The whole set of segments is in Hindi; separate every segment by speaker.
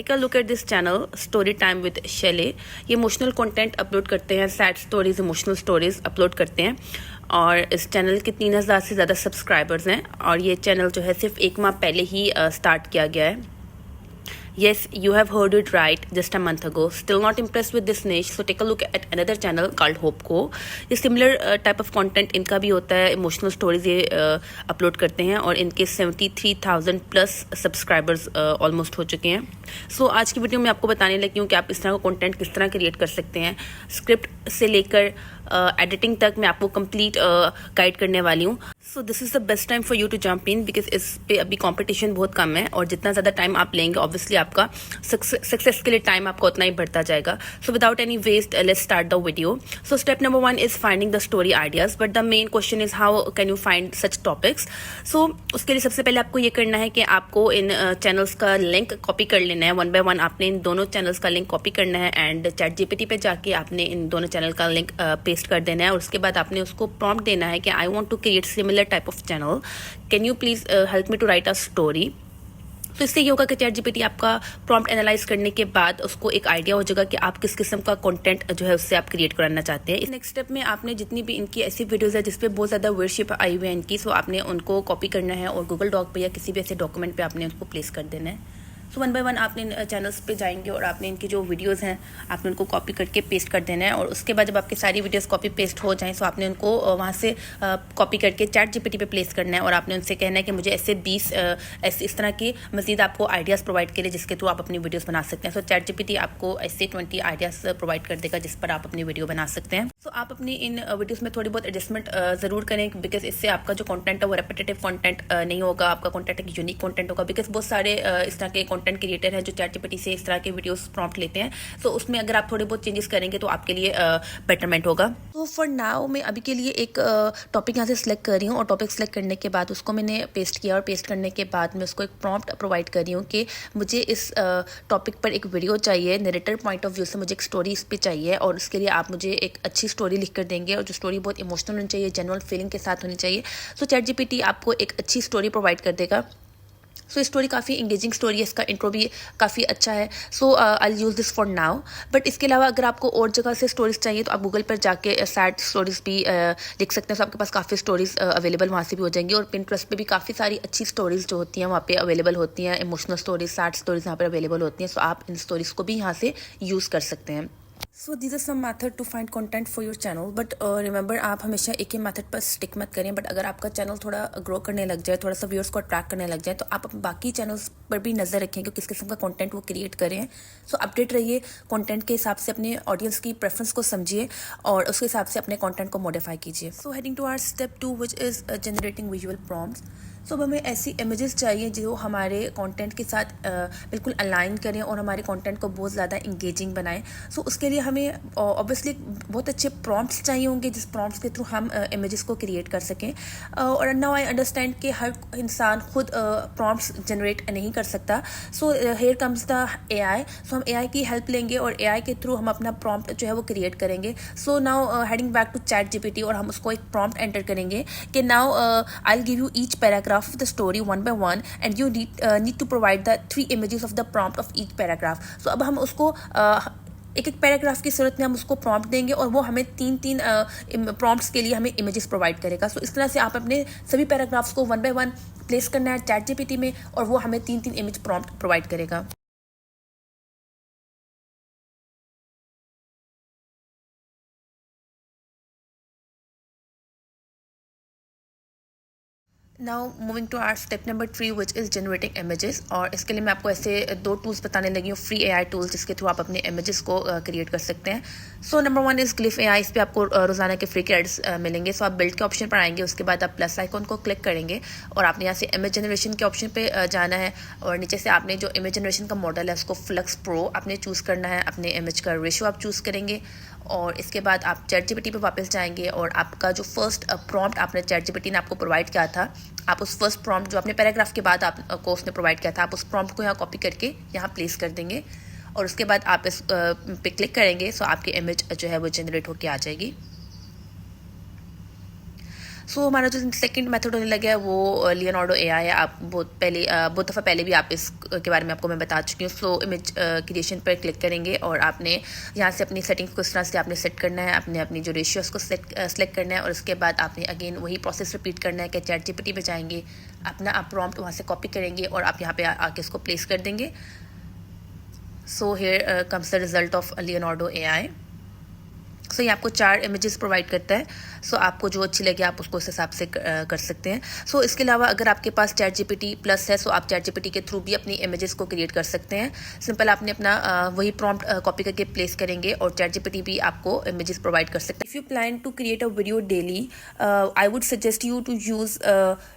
Speaker 1: Take a look at this channel story time with Shaily. ये इमोशनल कंटेंट अपलोड करते हैं, sad stories, emotional stories upload करते हैं और इस चैनल के 3000 से ज़्यादा सब्सक्राइबर्स हैं और ये चैनल जो है सिर्फ 1 माह पहले ही स्टार्ट किया गया है। Yes, you have heard it right, just a month ago. Still not impressed with this niche, so take a look at another channel called Hope Co. ये similar type of content इनका भी होता है, इमोशनल स्टोरीज ये अपलोड करते हैं और इनके 73,000 प्लस सब्सक्राइबर्स ऑलमोस्ट हो चुके हैं। सो आज की वीडियो में आपको बताने लगी हूँ कि आप इस तरह का कंटेंट किस तरह क्रिएट कर सकते हैं। स्क्रिप्ट से लेकर एडिटिंग तक मैं आपको कंप्लीट गाइड करने वाली हूँ। So this is the best time for you to jump in because इस पे अभी कंपटीशन बहुत कम है और जितना ज़्यादा टाइम आप लेंगे ऑब्वियसली आपका सक्सेस के लिए टाइम आपका उतना ही बढ़ता जाएगा। So without any waste let's start the video. So step number 1 is finding the story ideas, but the main question is how can you find such topics. So उसके लिए सबसे पहले आपको ये करना है कि आपको इन चैनल्स का लिंक कॉपी कर लेना है। 1 बाय 1 आपने इन दोनों चैनल्स का लिंक कॉपी करना है एंड ChatGPT पे जाके आपने इन दोनों चैनल का लिंक पेस्ट कर देना है और उसके बाद आपने उसको प्रॉम्प्ट देना है कि I want to create similar type of channel, can you please help me to write a story. तो इससे ये होगा कि ChatGPT आपका प्रॉम्प्ट एनालाइज करने के बाद उसको एक आइडिया हो जाएगा कि आप किस किस्म का कंटेंट जो है उससे आप क्रिएट कराना चाहते हैं। नेक्स्ट स्टेप में आपने जितनी भी इनकी ऐसी वीडियोस है जिसपे बहुत ज़्यादा व्यूअरशिप आई हुई है इनकी, सो आपने उनको कॉपी करना है और गूगल डॉक पे या किसी भी ऐसे डॉक्यूमेंट पे आपने उनको प्लेस कर देना है। सो 1 बाय 1 आपने इन चैनल्स पे जाएंगे और आपने इनकी जो वीडियोस हैं आपने उनको कॉपी करके पेस्ट कर देना है और उसके बाद जब आपकी सारी वीडियोस कॉपी पेस्ट हो जाएं तो आपने उनको वहाँ से कॉपी करके ChatGPT पे प्लेस करना है और आपने उनसे कहना है कि मुझे ऐसे 20 ऐसे इस तरह की मज़ीद आपको आइडियाज़ प्रोवाइड करें जिसके थ्रू आप अपनी वीडियोज़ बना सकते हैं। सो ChatGPT आपको ऐसे 20 आइडियाज़ प्रोवाइड कर देगा जिस पर आप अपनी वीडियो बना सकते हैं। सो आप अपनी इन वीडियोज़ में थोड़ी बहुत एडजस्टमेंट ज़रूर करें बिकॉज इससे आपका जो कॉन्टेंट है वो रेपिटेटिव कॉन्टेंट नहीं होगा, आपका कॉन्टेंट एक यूनिक कॉन्टेंट होगा बिकॉज बहुत सारे इस तरह के कॉन्टेंट क्रिएटर हैं जो ChatGPT से इस तरह के वीडियोस प्रॉम्प्ट लेते हैं। सो उसमें अगर आप थोड़े बहुत चेंजेस करेंगे तो आपके लिए बेटरमेंट होगा। तो फॉर नाउ मैं अभी के लिए एक टॉपिक यहाँ से सिलेक्ट कर रही हूँ और टॉपिक सिलेक्ट करने के बाद उसको मैंने पेस्ट किया और पेस्ट करने के बाद मैं उसको एक प्रॉम्प्ट प्रोवाइड कर रही हूँ कि मुझे इस टॉपिक पर एक वीडियो चाहिए, नरेटर पॉइंट ऑफ व्यू से मुझे एक स्टोरी इस पर चाहिए और उसके लिए आप मुझे एक अच्छी स्टोरी लिख कर देंगे और जो स्टोरी बहुत इमोशनल होनी चाहिए, जेन्युइन फीलिंग के साथ होनी चाहिए। सो ChatGPT आपको एक अच्छी स्टोरी प्रोवाइड कर देगा। सो स्टोरी काफ़ी इंगेजिंग स्टोरी है, इसका इंट्रो भी काफ़ी अच्छा है। So I use this for now. But इसके अलावा अगर आपको और जगह से स्टोरीज चाहिए तो आप गूगल पर जाके सैड स्टोरीज भी लिख सकते हैं। सो आपके पास काफ़ी स्टोरीज अवेलेबल वहाँ से भी हो जाएंगी और Pinterest पे भी काफ़ी सारी अच्छी स्टोरीज जो होती हैं वहाँ पे अवेलेबल होती हैं, इमोशनल स्टोरीज, सैड स्टोरीज यहाँ पर अवेलेबल होती हैं। सो आप इन स्टोरीज को भी यहाँ से यूज़ कर सकते हैं। So this is some method to find content for your channel, but remember आप हमेशा एक ही मैथड पर स्टिक मत करें। बट अगर आपका चैनल थोड़ा ग्रो करने लग जाए, थोड़ा सा व्यूअर्स को अट्रैक्ट करने लग जाए तो आप बाकी चैनल्स पर भी नज़र रखें कि किस किस्म का कंटेंट वो क्रिएट करें। सो अपडेट रहिए, कंटेंट के हिसाब से अपने ऑडियंस की प्रेफरेंस को समझिए और उसके हिसाब से अपने कंटेंट को मॉडिफाई कीजिए। So heading to our step 2 which is generating visual prompts. So अब हमें ऐसी इमेजेस चाहिए जो हमारे कंटेंट के साथ बिल्कुल अलाइन करें और हमारे कंटेंट को बहुत ज़्यादा इंगेजिंग बनाएं। सो उसके लिए हमें ऑब्वियसली बहुत अच्छे प्रॉम्प्ट्स चाहिए होंगे जिस प्रॉम्प्ट्स के थ्रू हम इमेजेस को क्रिएट कर सकें। और नाउ आई अंडरस्टैंड कि हर इंसान खुद प्रॉम्प्ट्स जनरेट नहीं कर सकता। सो हेयर कम्स द AI। सो हम AI की हेल्प लेंगे और AI के थ्रू हम अपना प्रॉम्प्ट जो है वो क्रिएट करेंगे। So now heading back to ChatGPT और हम उसको एक प्रॉम्प्ट एंटर करेंगे कि now I will give you each paragraph of the story 1 by 1 and you need to provide the 3 images of the prompt of each paragraph। so अब हम उसको एक एक पैराग्राफ की सूरत में हम उसको प्रॉम्प्ट देंगे और वो हमें 3 प्रॉम्प्ट्स के लिए हमें इमेजेस प्रोवाइड करेगा। सो इस तरह से आप अपने सभी पैराग्राफ्स को 1 by 1 प्लेस करना है ChatGPT में और वो हमें 3 इमेज प्रॉम्प्ट प्रोवाइड करेगा। Now moving to our step number 3 which is generating images. और इसके लिए मैं आपको ऐसे 2 टूल्स बताने लगी हूँ, फ्री AI टूल्स जिसके थ्रू आप अपने इमेजेस को क्रिएट कर सकते हैं। So number 1 is glyph AI। इस पर आपको रोज़ाना के फ्री क्रेडिट्स मिलेंगे। सो आप बिल्ड के ऑप्शन पर आएंगे, उसके बाद आप प्लस आइकॉन को क्लिक करेंगे और आपने यहाँ से इमेज जनरेशन के ऑप्शन पे जाना है और नीचे से आपने जो इमेज जनरेशन का मॉडल है उसको फ्लक्स प्रो आपने चूज़ करना है। अपने इमेज का रेशो आप चूज़ करेंगे और इसके बाद आप ChatGPT पे वापस जाएंगे और आपका जो फर्स्ट प्रॉम्प्ट आपने ChatGPT ने आपको प्रोवाइड किया था, आप उस फर्स्ट प्रॉम्प्ट जो अपने पैराग्राफ के बाद आपको उसने प्रोवाइड किया था, आप उस प्रॉम्प्ट को यहाँ कॉपी करके यहाँ प्लेस कर देंगे और उसके बाद आप इस पे क्लिक करेंगे। सो आपकी इमेज जो है वो जनरेट होके आ जाएगी। सो हमारा जो सेकंड मेथड होने लगा है वो लियोनार्डो एआई है। आप बहुत दफ़ा पहले भी आप इसके बारे में आपको मैं बता चुकी हूँ। स्लो इमेज क्रिएशन पर क्लिक करेंगे और आपने यहाँ से अपनी सेटिंग्स को इस तरह से आपने सेट करना है, आपने अपनी जो रेशियोज़ को सेलेक्ट करना है और उसके बाद आपने अगेन वही प्रोसेस रिपीट करना है कि चैट जीपीटी पे जाएंगे, अपना आप प्रॉम्प्ट वहाँ से कॉपी करेंगे और आप यहाँ पे आके इसको प्लेस कर देंगे। So here comes the result of Leonardo AI. So ये आपको 4 इमेजेस प्रोवाइड करता है। सो आपको जो अच्छी लगे आप उसको उस हिसाब से कर सकते हैं। सो इसके अलावा अगर आपके पास चैट जीपीटी प्लस है सो आप चैट जीपीटी के थ्रू भी अपनी इमेजेस को क्रिएट कर सकते हैं। सिंपल आपने अपना वही प्रॉम्प्ट कॉपी करके प्लेस करेंगे और चैट जीपीटी भी आपको इमेजेस प्रोवाइड कर सकते हैं। If you plan to create a video daily, I would suggest you to use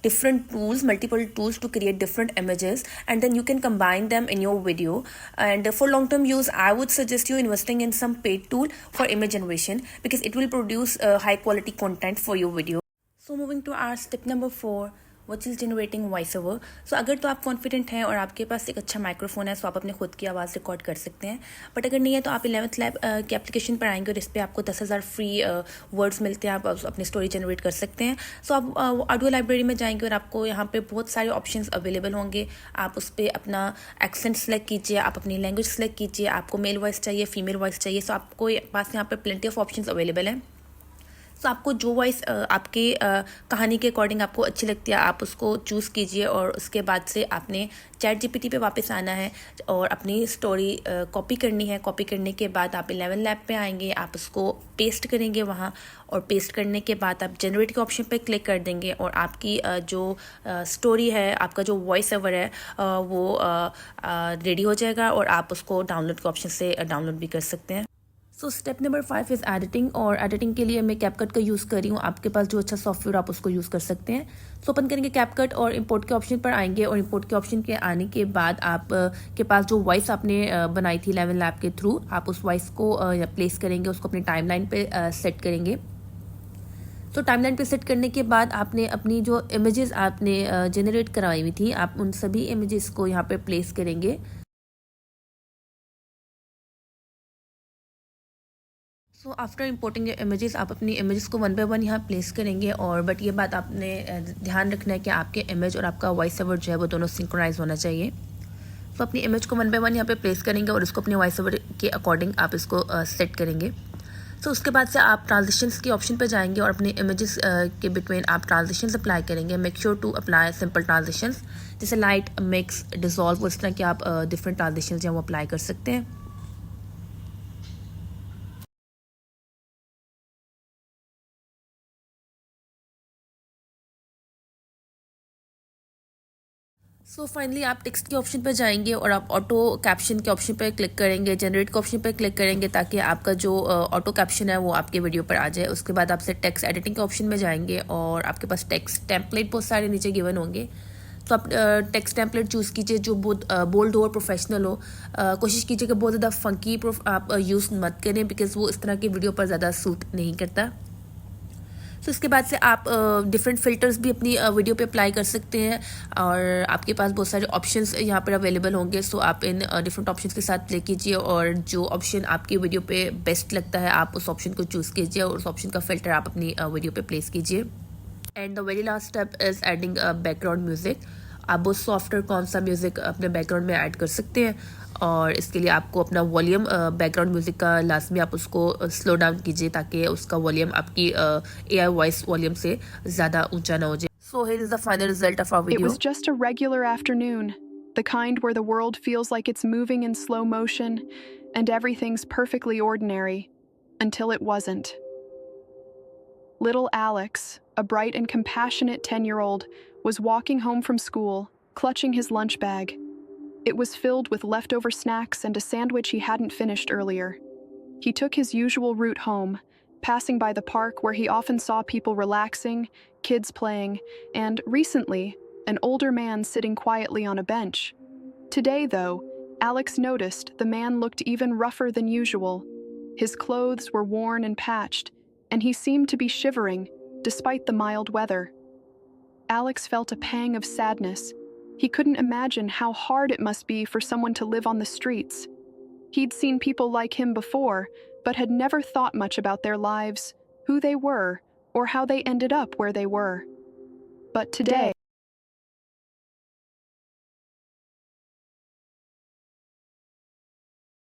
Speaker 1: different tools, multiple tools to create different images, and then you can combine them in your video. And for long term use, I would suggest you investing in some paid tool for image generation because it will produce high quality content for your video. So moving to our step number 4, which is generating voice over. So अगर तो आप कॉन्फिडेंट हैं और आपके पास एक अच्छा माइक्रोफोन है सो आप अपने खुद की आवाज़ रिकॉर्ड कर सकते हैं। बट अगर नहीं है तो आप 11th लैब की एप्लीकेशन पर आएंगे और इस पर आपको 10,000 फ्री वर्ड्स मिलते हैं, आप अपनी स्टोरी जनरेट कर सकते हैं। सो आप ऑडियो लाइब्रेरी में जाएंगे और आपको यहाँ पे बहुत सारे ऑप्शंस अवेलेबल होंगे। आप उस पर अपना एक्सेंट सेलेक्ट कीजिए, आप अपनी लैंग्वेज सेलेक्ट कीजिए, आपको मेल वॉइस चाहिए, फीमेल वॉइस चाहिए। सो आपको पास यहाँ पे प्लेंटी ऑफ ऑप्शंस अवेलेबल हैं। सो आपको जो वॉइस आपकी कहानी के अकॉर्डिंग आपको अच्छी लगती है आप उसको चूज़ कीजिए और उसके बाद से आपने चैट जीपीटी पे वापस आना है और अपनी स्टोरी कॉपी करनी है। कॉपी करने के बाद आप 11 लैब पे आएंगे, आप उसको पेस्ट करेंगे वहाँ और पेस्ट करने के बाद आप जनरेट के ऑप्शन पे क्लिक कर देंगे और आपकी जो स्टोरी है, आपका जो वॉइस ओवर है वो रेडी हो जाएगा और आप उसको डाउनलोड के ऑप्शन से डाउनलोड भी कर सकते हैं। सो स्टेप नंबर 5 इज़ एडिटिंग, और एडिटिंग के लिए मैं कैपकट का यूज़ कर रही हूँ। आपके पास जो अच्छा सॉफ्टवेयर आप उसको यूज़ कर सकते हैं। सो ओपन करेंगे कैपकट और इंपोर्ट के ऑप्शन पर आएंगे और इंपोर्ट के ऑप्शन के आने के बाद आप के पास जो वॉइस आपने बनाई थी 11 लैब के थ्रू, आप उस वॉइस को प्लेस करेंगे, उसको अपनी टाइमलाइन पे सेट करेंगे। तो टाइमलाइन पे सेट करने के बाद आपने अपनी जो इमेजेस आपने जनरेट करवाई हुई थी आप उन सभी इमेजेस को यहाँ पे प्लेस करेंगे। सो आफ्टर इंपोर्टिंग इमेजेस आप अपनी इमेजेस को 1 बाय 1 यहाँ प्लेस करेंगे। और बट ये बात आपने ध्यान रखना है कि आपके इमेज और आपका वॉइस ओवर जो है वो दोनों सिंक्रोनाइज होना चाहिए। तो अपनी इमेज को 1 बाय 1 यहाँ पे प्लेस करेंगे और इसको अपने वॉइस ओवर के अकॉर्डिंग आप इसको सेट करेंगे। सो उसके बाद से आप ट्रांजिशंस के ऑप्शन पे जाएंगे और अपने इमेजेस के बिटवीन आप ट्रांजिशंस अप्लाई करेंगे। Make sure to apply simple transitions जैसे लाइट, मिक्स, डिसॉल्व, उस तरह के आप डिफरेंट ट्रांजिशंस जो वो अप्लाई कर सकते हैं। सो फाइनली आप टेक्स्ट के ऑप्शन पर जाएंगे और आप ऑटो कैप्शन के ऑप्शन पर क्लिक करेंगे, जनरेट के ऑप्शन पर क्लिक करेंगे ताकि आपका जो ऑटो कैप्शन है वो आपके वीडियो पर आ जाए। उसके बाद आपसे टेक्स्ट एडिटिंग के ऑप्शन में जाएंगे और आपके पास टेक्स्ट टेम्पलेट बहुत सारे नीचे गिवन होंगे। तो आप टेक्स्ट टेम्पलेट चूज़ कीजिए जो बहुत बोल्ड हो और प्रोफेशनल हो। कोशिश कीजिए कि बहुत ज़्यादा फंकी आप यूज़ मत करें बिकॉज़ वो इस तरह की वीडियो पर ज़्यादा सूट नहीं करता। तो इसके बाद से आप डिफरेंट फ़िल्टर्स भी अपनी वीडियो पे अप्लाई कर सकते हैं और आपके पास बहुत सारे ऑप्शंस यहाँ पर अवेलेबल होंगे। सो आप इन डिफरेंट ऑप्शंस के साथ प्ले कीजिए और जो ऑप्शन आपकी वीडियो पे बेस्ट लगता है आप उस ऑप्शन को चूज़ कीजिए और उस ऑप्शन का फ़िल्टर आप अपनी वीडियो पे प्लेस कीजिए। And the very last step is adding background music. आप बहुत सॉफ्टवेयर कौन सा म्यूज़िक अपने बैकग्राउंड में ऐड कर सकते हैं और इसके लिए आपको अपना वॉल्यूम बैकग्राउंड म्यूज़िक का लाजमी आप उसको स्लो डाउन कीजिए ताकि उसका वॉल्यूम आपकी AI वॉइस वॉल्यूम से ज़्यादा ऊंचा ना हो जाए। So here is the final result of our video.
Speaker 2: It was just a regular afternoon, the kind where the world feels like it's moving in slow motion and everything's perfectly ordinary, until it wasn't. Little Alex, a bright and compassionate 10-year-old, was walking home from school, clutching his lunch bag. It was filled with leftover snacks and a sandwich he hadn't finished earlier. He took his usual route home, passing by the park where he often saw people relaxing, kids playing, and, recently, an older man sitting quietly on a bench. Today, though, Alex noticed the man looked even rougher than usual. His clothes were worn and patched, and he seemed to be shivering, despite the mild weather. Alex felt a pang of sadness. He couldn't imagine how hard it must be for someone to live on the streets. He'd seen people like him before, but had never thought much about their lives, who they were, or how they ended up where they were. But today,